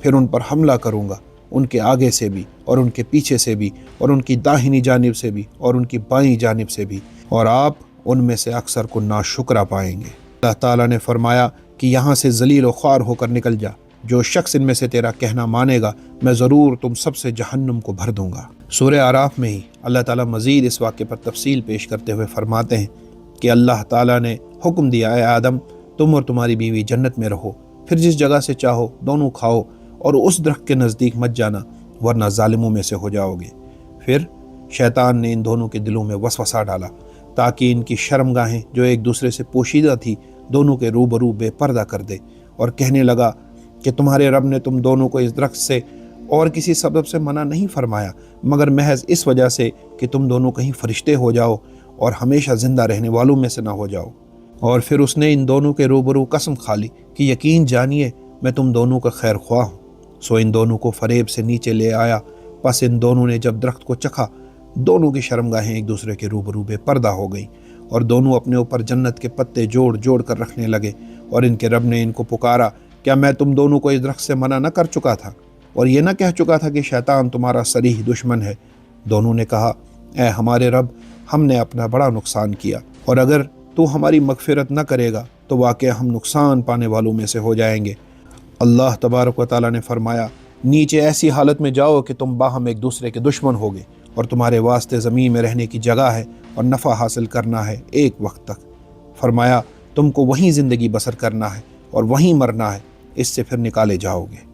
پھر ان پر حملہ کروں گا، ان کے آگے سے بھی اور ان کے پیچھے سے بھی اور ان کی داہنی جانب سے بھی اور ان کی بائیں جانب سے بھی، اور آپ ان میں سے اکثر کو ناشکرا پائیں گے۔ اللہ تعالیٰ نے فرمایا کہ یہاں سے ذلیل و خوار ہو کر نکل جا، جو شخص ان میں سے تیرا کہنا مانے گا میں ضرور تم سب سے جہنم کو بھر دوں گا۔ سورہ اعراف میں ہی اللہ تعالیٰ مزید اس واقعے پر تفصیل پیش کرتے ہوئے فرماتے ہیں کہ اللہ تعالیٰ نے حکم دیا، اے آدم تم اور تمہاری بیوی جنت میں رہو، پھر جس جگہ سے چاہو دونوں کھاؤ، اور اس درخت کے نزدیک مت جانا ورنہ ظالموں میں سے ہو جاؤ گے۔ پھر شیطان نے ان دونوں کے دلوں میں وسوسہ ڈالا تاکہ ان کی شرمگاہیں جو ایک دوسرے سے پوشیدہ تھی دونوں کے روبرو بے پردہ کر دے، اور کہنے لگا کہ تمہارے رب نے تم دونوں کو اس درخت سے اور کسی سبب سے منع نہیں فرمایا مگر محض اس وجہ سے کہ تم دونوں کہیں فرشتے ہو جاؤ اور ہمیشہ زندہ رہنے والوں میں سے نہ ہو جاؤ۔ اور پھر اس نے ان دونوں کے روبرو قسم کھا لی کہ یقین جانیے میں تم دونوں کا خیر خواہ ہوں۔ سو ان دونوں کو فریب سے نیچے لے آیا، پس ان دونوں نے جب درخت کو چکھا دونوں کی شرمگاہیں ایک دوسرے کے روبرو بے پردہ ہو گئیں، اور دونوں اپنے اوپر جنت کے پتے جوڑ جوڑ کر رکھنے لگے، اور ان کے رب نے ان کو پکارا، کیا میں تم دونوں کو اس درخت سے منع نہ کر چکا تھا اور یہ نہ کہہ چکا تھا کہ شیطان تمہارا صریح دشمن ہے؟ دونوں نے کہا، اے ہمارے رب ہم نے اپنا بڑا نقصان کیا، اور اگر تو ہماری مغفرت نہ کرے گا تو واقعہ ہم نقصان پانے والوں میں سے ہو جائیں گے۔ اللہ تبارک و تعالیٰ نے فرمایا، نیچے ایسی حالت میں جاؤ کہ تم باہم ایک دوسرے کے دشمن ہوگے، اور تمہارے واسطے زمین میں رہنے کی جگہ ہے اور نفع حاصل کرنا ہے ایک وقت تک۔ فرمایا تم کو وہیں زندگی بسر کرنا ہے اور وہیں مرنا ہے، اس سے پھر نکالے جاؤ گے۔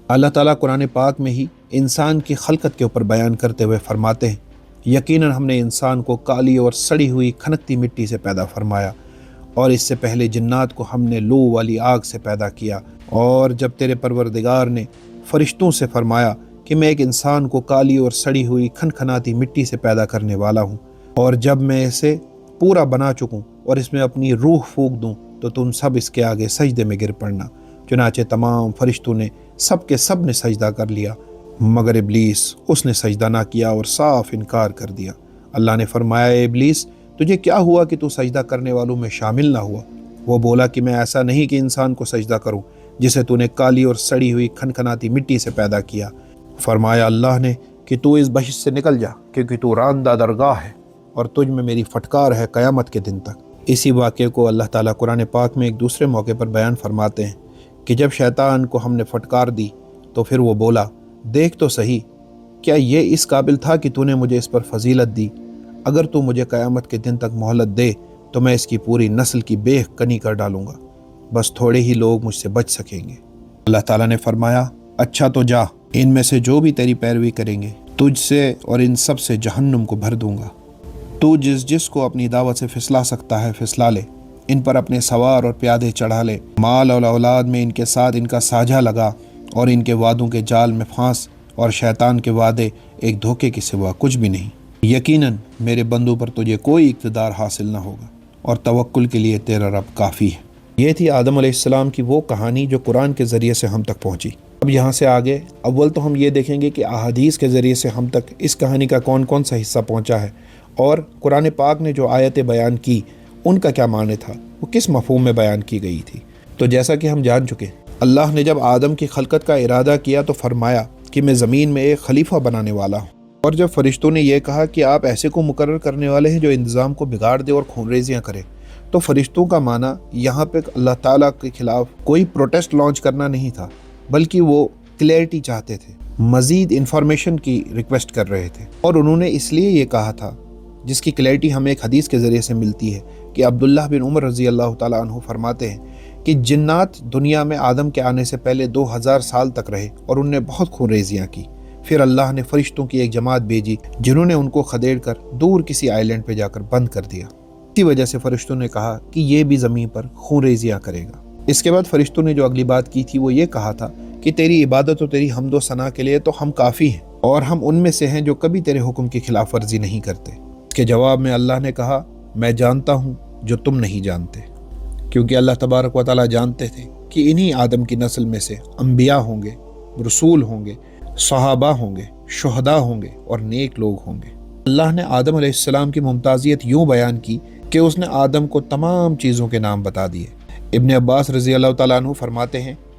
اللہ تعالیٰ قرآن پاک میں ہی انسان کی خلقت کے اوپر بیان کرتے ہوئے فرماتے ہیں، یقیناً ہم نے انسان کو کالی اور سڑی ہوئی کھنکتی مٹی سے پیدا فرمایا، اور اس سے پہلے جنات کو ہم نے لو والی آگ سے پیدا کیا، اور جب تیرے پروردگار نے فرشتوں سے فرمایا کہ میں ایک انسان کو کالی اور سڑی ہوئی کھنکھناتی مٹی سے پیدا کرنے والا ہوں، اور جب میں اسے پورا بنا چکوں اور اس میں اپنی روح پھونک دوں تو تم سب اس کے آگے سجدے میں گر پڑنا۔ چنانچہ تمام فرشتوں نے سب کے سب نے سجدہ کر لیا مگر ابلیس اس نے سجدہ نہ کیا اور صاف انکار کر دیا۔ اللہ نے فرمایا، اے ابلیس تجھے کیا ہوا کہ تو سجدہ کرنے والوں میں شامل نہ ہوا؟ وہ بولا کہ میں ایسا نہیں کہ انسان کو سجدہ کروں جسے تو نے کالی اور سڑی ہوئی کھنکھناتی مٹی سے پیدا کیا۔ فرمایا اللہ نے کہ تو اس بحث سے نکل جا، کیونکہ تو راندہ درگاہ ہے اور تجھ میں میری پھٹکار ہے قیامت کے دن تک۔ اسی واقعے کو اللہ تعالیٰ قرآن پاک میں ایک دوسرے موقع پر بیان فرماتے ہیں کہ جب شیطان کو ہم نے پھٹکار دی تو پھر وہ بولا، دیکھ تو صحیح، کیا یہ اس قابل تھا کہ تو نے مجھے اس پر فضیلت دی؟ اگر تو مجھے قیامت کے دن تک مہلت دے تو میں اس کی پوری نسل کی بیخ کنی کر ڈالوں گا، بس تھوڑے ہی لوگ مجھ سے بچ سکیں گے۔ اللہ تعالیٰ نے فرمایا، اچھا تو جا، ان میں سے جو بھی تیری پیروی کریں گے تجھ سے اور ان سب سے جہنم کو بھر دوں گا۔ تو جس کو اپنی دعوت سے پھسلا سکتا ہے پھسلا لے، ان پر اپنے سوار اور پیادے چڑھا لے، مال اور اولاد میں ان کے ساتھ ان کا ساجھا لگا، اور ان کے وعدوں کے جال میں پھانس، اور شیطان کے وعدے ایک دھوکے کے سوا کچھ بھی نہیں۔ یقیناً میرے بندوں پر تجھے کوئی اقتدار حاصل نہ ہوگا، اور توکل کے لیے تیرا رب کافی ہے۔ یہ تھی آدم علیہ السلام کی وہ کہانی جو قرآن کے ذریعے سے ہم تک پہنچی۔ اب یہاں سے آگے اول تو ہم یہ دیکھیں گے کہ احادیث کے ذریعے سے ہم تک اس کہانی کا کون کون سا حصہ پہنچا ہے، اور قرآن پاک نے جو آیتیں بیان کی ان کا کیا معنی تھا، وہ کس مفہوم میں بیان کی گئی تھی۔ تو جیسا کہ ہم جان چکے، اللہ نے جب آدم کی خلقت کا ارادہ کیا تو فرمایا کہ میں زمین میں ایک خلیفہ بنانے والا ہوں، اور جب فرشتوں نے یہ کہا کہ آپ ایسے کو مقرر کرنے والے ہیں جو انتظام کو بگاڑ دے اور خون ریزیاں کرے، تو فرشتوں کا معنی یہاں پہ اللہ تعالیٰ کے خلاف کوئی پروٹیسٹ لانچ کرنا نہیں تھا، بلکہ وہ کلیئرٹی چاہتے تھے، مزید انفارمیشن کی ریکویسٹ کر رہے تھے، اور انہوں نے اس لیے یہ کہا تھا، جس کی کلیئرٹی ہمیں ایک حدیث کے ذریعے سے ملتی ہے کہ عبداللہ بن عمر رضی اللہ تعالیٰ عنہ فرماتے ہیں کہ جنات دنیا میں آدم کے آنے سے پہلے 2000 سال تک رہے اور ان نے بہت خون ریزیاں کی۔ پھر اللہ نے فرشتوں کی ایک جماعت بھیجی جنہوں نے ان کو خدیڑ کر دور کسی آئی لینڈ پہ جا کر بند کر دیا۔ اسی وجہ سے فرشتوں نے کہا کہ یہ بھی زمین پر خون ریزیاں کرے گا۔ اس کے بعد فرشتوں نے جو اگلی بات کی تھی وہ یہ کہا تھا کہ تیری عبادت اور تیری حمد و ثنا کے لیے تو ہم کافی ہیں، اور ہم ان میں سے ہیں جو کبھی تیرے حکم کی خلاف ورزی نہیں کرتے۔ اس کے جواب میں اللہ نے کہا، میں جانتا ہوں جو تم نہیں جانتے، کیونکہ اللہ تبارک و تعالیٰ جانتے تھے کہ انہی آدم کی نسل میں سے انبیاء ہوں گے، رسول ہوں گے، صحابہ ہوں گے، شہداء ہوں گے اور نیک لوگ ہوں گے۔ اللہ نے آدم علیہ السلام کی ممتازیت یوں بیان کی کہ اس نے آدم کو تمام چیزوں کے نام بتا دیے۔ ابن عباس رضی اللہ تعالیٰ عنہ فرماتے ہیں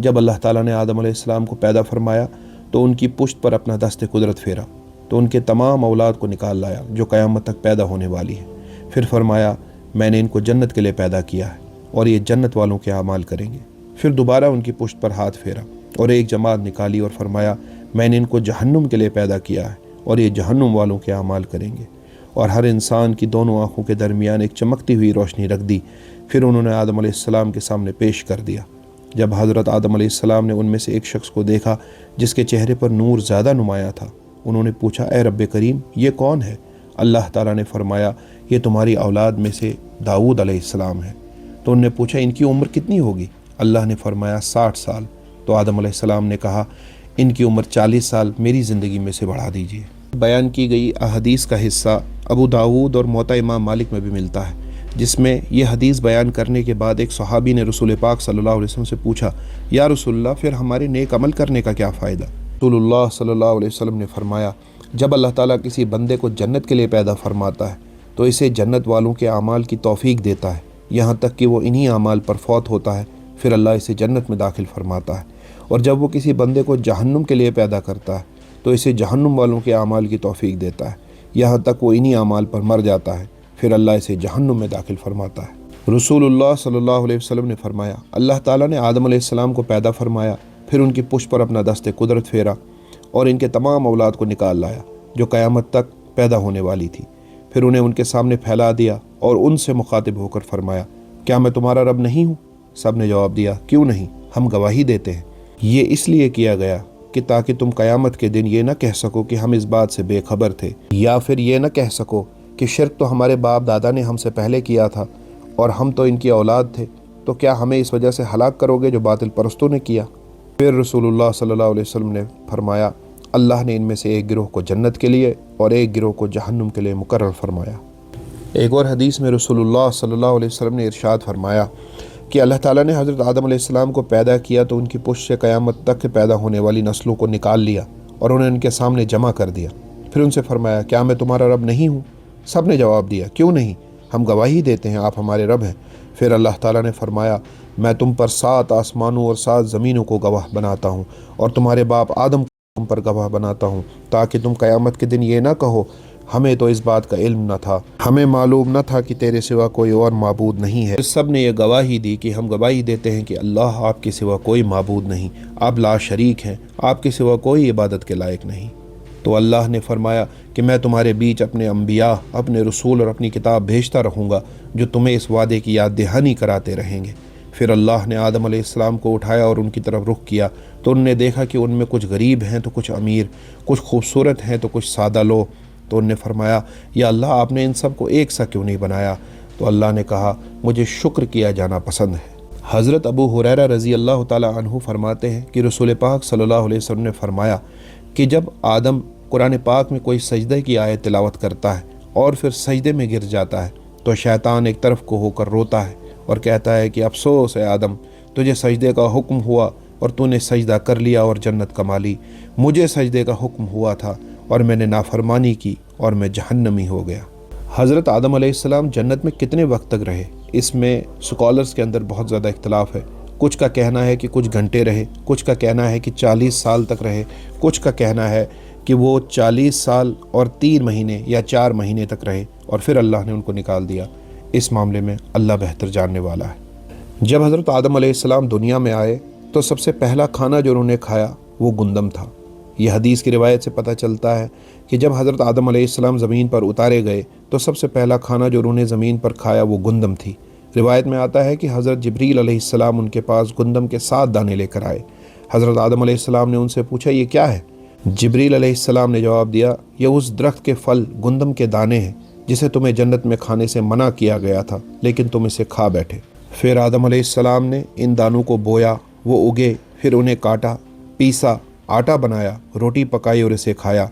جب اللہ تعالیٰ نے آدم علیہ السلام کو پیدا فرمایا تو ان کی پشت پر اپنا دست قدرت پھیرا تو ان کے تمام اولاد کو نکال لایا جو قیامت تک پیدا ہونے والی ہے۔ پھر فرمایا میں نے ان کو جنت کے لیے پیدا کیا ہے اور یہ جنت والوں کے اعمال کریں گے۔ پھر دوبارہ ان کی پشت پر ہاتھ پھیرا اور ایک جماعت نکالی اور فرمایا میں نے ان کو جہنم کے لیے پیدا کیا ہے اور یہ جہنم والوں کے اعمال کریں گے، اور ہر انسان کی دونوں آنکھوں کے درمیان ایک چمکتی ہوئی روشنی رکھ دی۔ پھر انہوں نے آدم علیہ السلام کے سامنے پیش کر دیا۔ جب حضرت آدم علیہ السلام نے ان میں سے ایک شخص کو دیکھا جس کے چہرے پر نور زیادہ نمایاں تھا، انہوں نے پوچھا اے رب کریم یہ کون ہے؟ اللہ تعالیٰ نے فرمایا یہ تمہاری اولاد میں سے داؤد علیہ السلام ہے۔ تو انہوں نے پوچھا ان کی عمر کتنی ہوگی؟ اللہ نے فرمایا 60 سال۔ تو آدم علیہ السلام نے کہا ان کی عمر 40 سال میری زندگی میں سے بڑھا دیجیے۔ بیان کی گئی احادیث کا حصہ ابو داؤد اور موطا امام مالک میں بھی ملتا ہے، جس میں یہ حدیث بیان کرنے کے بعد ایک صحابی نے رسول پاک صلی اللہ علیہ وسلم سے پوچھا یا رسول اللہ پھر ہمارے نیک عمل کرنے کا کیا فائدہ؟ رسول اللہ صلی اللہ علیہ وسلم نے فرمایا جب اللہ تعالیٰ کسی بندے کو جنت کے لیے پیدا فرماتا ہے تو اسے جنت والوں کے اعمال کی توفیق دیتا ہے یہاں تک کہ وہ انہی اعمال پر فوت ہوتا ہے، پھر اللہ اسے جنت میں داخل فرماتا ہے، اور جب وہ کسی بندے کو جہنم کے لیے پیدا کرتا ہے تو اسے جہنم والوں کے اعمال کی توفیق دیتا ہے یہاں تک وہ انہی اعمال پر مر جاتا ہے، پھر اللہ اسے جہنم میں داخل فرماتا ہے۔ رسول اللہ صلی اللہ علیہ وسلم نے فرمایا اللہ تعالیٰ نے آدم علیہ السلام کو پیدا فرمایا، پھر ان کی پشت پر اپنا دست قدرت پھیرا اور ان کے تمام اولاد کو نکال لایا جو قیامت تک پیدا ہونے والی تھی، پھر انہیں ان کے سامنے پھیلا دیا اور ان سے مخاطب ہو کر فرمایا کیا میں تمہارا رب نہیں ہوں؟ سب نے جواب دیا کیوں نہیں، ہم گواہی دیتے ہیں۔ یہ اس لیے کیا گیا کہ تاکہ تم قیامت کے دن یہ نہ کہہ سکو کہ ہم اس بات سے بے خبر تھے، یا پھر یہ نہ کہہ سکو کہ شرک تو ہمارے باپ دادا نے ہم سے پہلے کیا تھا اور ہم تو ان کی اولاد تھے، تو کیا ہمیں اس وجہ سے ہلاک کرو گے جو باطل پرستوں نے کیا؟ پھر رسول اللہ صلی اللہ علیہ وسلم نے فرمایا اللہ نے ان میں سے ایک گروہ کو جنت کے لیے اور ایک گروہ کو جہنم کے لیے مقرر فرمایا۔ ایک اور حدیث میں رسول اللہ صلی اللہ علیہ وسلم نے ارشاد فرمایا کہ اللہ تعالیٰ نے حضرت آدم علیہ السلام کو پیدا کیا تو ان کی پشت سے قیامت تک پیدا ہونے والی نسلوں کو نکال لیا اور انہیں ان کے سامنے جمع کر دیا، پھر ان سے فرمایا کیا میں تمہارا رب نہیں ہوں؟ سب نے جواب دیا کیوں نہیں، ہم گواہی دیتے ہیں آپ ہمارے رب ہیں۔ پھر اللہ تعالیٰ نے فرمایا میں تم پر 7 آسمانوں اور 7 زمینوں کو گواہ بناتا ہوں اور تمہارے باپ آدم کو تم پر گواہ بناتا ہوں تاکہ تم قیامت کے دن یہ نہ کہو ہمیں تو اس بات کا علم نہ تھا، ہمیں معلوم نہ تھا کہ تیرے سوا کوئی اور معبود نہیں ہے۔ سب نے یہ گواہی دی کہ ہم گواہی دیتے ہیں کہ اللہ آپ کے سوا کوئی معبود نہیں، آپ لا شریک ہیں، آپ کے سوا کوئی عبادت کے لائق نہیں۔ تو اللہ نے فرمایا کہ میں تمہارے بیچ اپنے انبیاء، اپنے رسول اور اپنی کتاب بھیجتا رہوں گا جو تمہیں اس وعدے کی یاد دہانی کراتے رہیں گے۔ پھر اللہ نے آدم علیہ السلام کو اٹھایا اور ان کی طرف رخ کیا تو انہوں نے دیکھا کہ ان میں کچھ غریب ہیں تو کچھ امیر، کچھ خوبصورت ہیں تو کچھ سادہ لو، تو انہوں نے فرمایا یا اللہ آپ نے ان سب کو ایک سا کیوں نہیں بنایا؟ تو اللہ نے کہا مجھے شکر کیا جانا پسند ہے۔ حضرت ابو ہریرہ رضی اللہ تعالیٰ عنہ فرماتے ہیں کہ رسول پاک صلی اللہ علیہ وسلم نے فرمایا کہ جب آدم قرآن پاک میں کوئی سجدے کی آیت تلاوت کرتا ہے اور پھر سجدے میں گر جاتا ہے تو شیطان ایک طرف کو ہو کر روتا ہے اور کہتا ہے کہ افسوس ہے آدم، تجھے سجدے کا حکم ہوا اور تو نے سجدہ کر لیا اور جنت کما لی، مجھے سجدے کا حکم ہوا تھا اور میں نے نافرمانی کی اور میں جہنمی ہو گیا۔ حضرت آدم علیہ السلام جنت میں کتنے وقت تک رہے؟ اس میں سکالرز کے اندر بہت زیادہ اختلاف ہے۔ کچھ کا کہنا ہے کہ کچھ گھنٹے رہے، کچھ کا کہنا ہے کہ 40 سال تک رہے، کچھ کا کہنا ہے کہ وہ 40 سال اور 3 مہینے یا 4 مہینے تک رہے اور پھر اللہ نے ان کو نکال دیا۔ اس معاملے میں اللہ بہتر جاننے والا ہے۔ جب حضرت آدم علیہ السلام دنیا میں آئے تو سب سے پہلا کھانا جو انہوں نے کھایا وہ گندم تھا۔ یہ حدیث کی روایت سے پتہ چلتا ہے کہ جب حضرت آدم علیہ السلام زمین پر اتارے گئے تو سب سے پہلا کھانا جو انہوں نے زمین پر کھایا وہ گندم تھی۔ روایت میں آتا ہے کہ حضرت جبریل علیہ السلام ان کے پاس گندم کے 7 دانے لے کر آئے۔ حضرت آدم علیہ السلام نے ان سے پوچھا یہ کیا ہے؟ جبریل علیہ السلام نے جواب دیا یہ اس درخت کے پھل گندم کے دانے ہیں جسے تمہیں جنت میں کھانے سے منع کیا گیا تھا لیکن تم اسے کھا بیٹھے۔ پھر آدم علیہ السلام نے ان دانوں کو بویا، وہ اگے، پھر انہیں کاٹا، پیسا، آٹا بنایا، روٹی پکائی اور اسے کھایا۔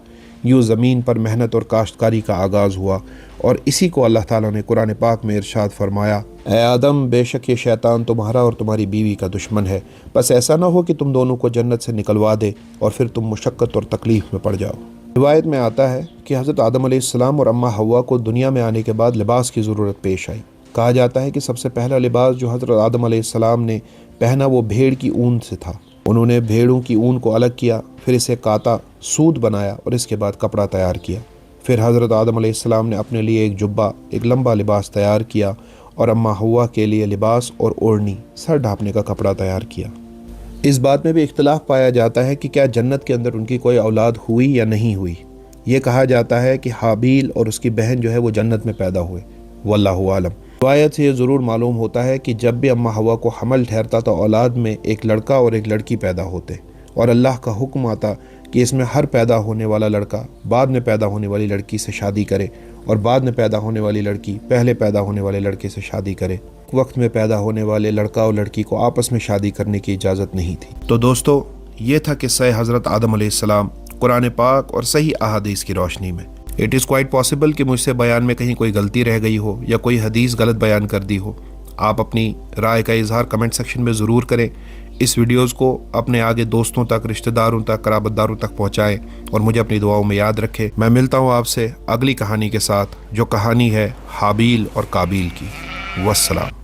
یوں زمین پر محنت اور کاشتکاری کا آغاز ہوا، اور اسی کو اللہ تعالیٰ نے قرآن پاک میں ارشاد فرمایا اے آدم بے شک یہ شیطان تمہارا اور تمہاری بیوی کا دشمن ہے، بس ایسا نہ ہو کہ تم دونوں کو جنت سے نکلوا دے اور پھر تم مشقت اور تکلیف میں پڑ جاؤ۔ روایت میں آتا ہے کہ حضرت آدم علیہ السلام اور اماں حوا کو دنیا میں آنے کے بعد لباس کی ضرورت پیش آئی کہا جاتا ہے کہ سب سے پہلا لباس جو حضرت آدم علیہ السلام نے پہنا وہ بھیڑ کی اون سے تھا۔ انہوں نے بھیڑوں کی اون کو الگ کیا، پھر اسے کاتا، سوت بنایا اور اس کے بعد کپڑا تیار کیا۔ پھر حضرت آدم علیہ السلام نے اپنے لیے ایک جبہ، ایک لمبا لباس تیار کیا اور اماں حوا کے لیے لباس اور اوڑھنی، سر ڈھانپنے کا کپڑا تیار کیا۔ اس بات میں بھی اختلاف پایا جاتا ہے کہ کیا جنت کے اندر ان کی کوئی اولاد ہوئی یا نہیں ہوئی۔ یہ کہا جاتا ہے کہ حابیل اور اس کی بہن جو ہے وہ جنت میں پیدا ہوئے، واللہ عالم۔ روایت سے یہ ضرور معلوم ہوتا ہے کہ جب بھی اماں حوا کو حمل ٹھہرتا تو اولاد میں ایک لڑکا اور ایک لڑکی پیدا ہوتے، اور اللہ کا حکم آتا کہ اس میں ہر پیدا ہونے والا لڑکا بعد میں پیدا ہونے والی لڑکی سے شادی کرے، اور بعد میں پیدا ہونے والی لڑکی پہلے پیدا ہونے والے لڑکے سے شادی کرے۔ وقت میں پیدا ہونے والے لڑکا اور لڑکی کو آپس میں شادی کرنے کی اجازت نہیں تھی۔ تو دوستو، یہ تھا قصہ حضرت آدم علیہ السلام قرآن پاک اور صحیح احادیث کی روشنی میں۔ اٹ از کوائٹ پاسبل کہ مجھ سے بیان میں کہیں کوئی غلطی رہ گئی ہو یا کوئی حدیث غلط بیان کر دی ہو۔ آپ اپنی رائے کا اظہار کمنٹ سیکشن میں ضرور کریں۔ اس ویڈیوز کو اپنے آگے دوستوں تک، رشتہ داروں تک، قرابت داروں تک پہنچائیں اور مجھے اپنی دعاؤں میں یاد رکھیں۔ میں ملتا ہوں آپ سے اگلی کہانی کے ساتھ، جو کہانی ہے حابیل اور قابیل کی۔ والسلام۔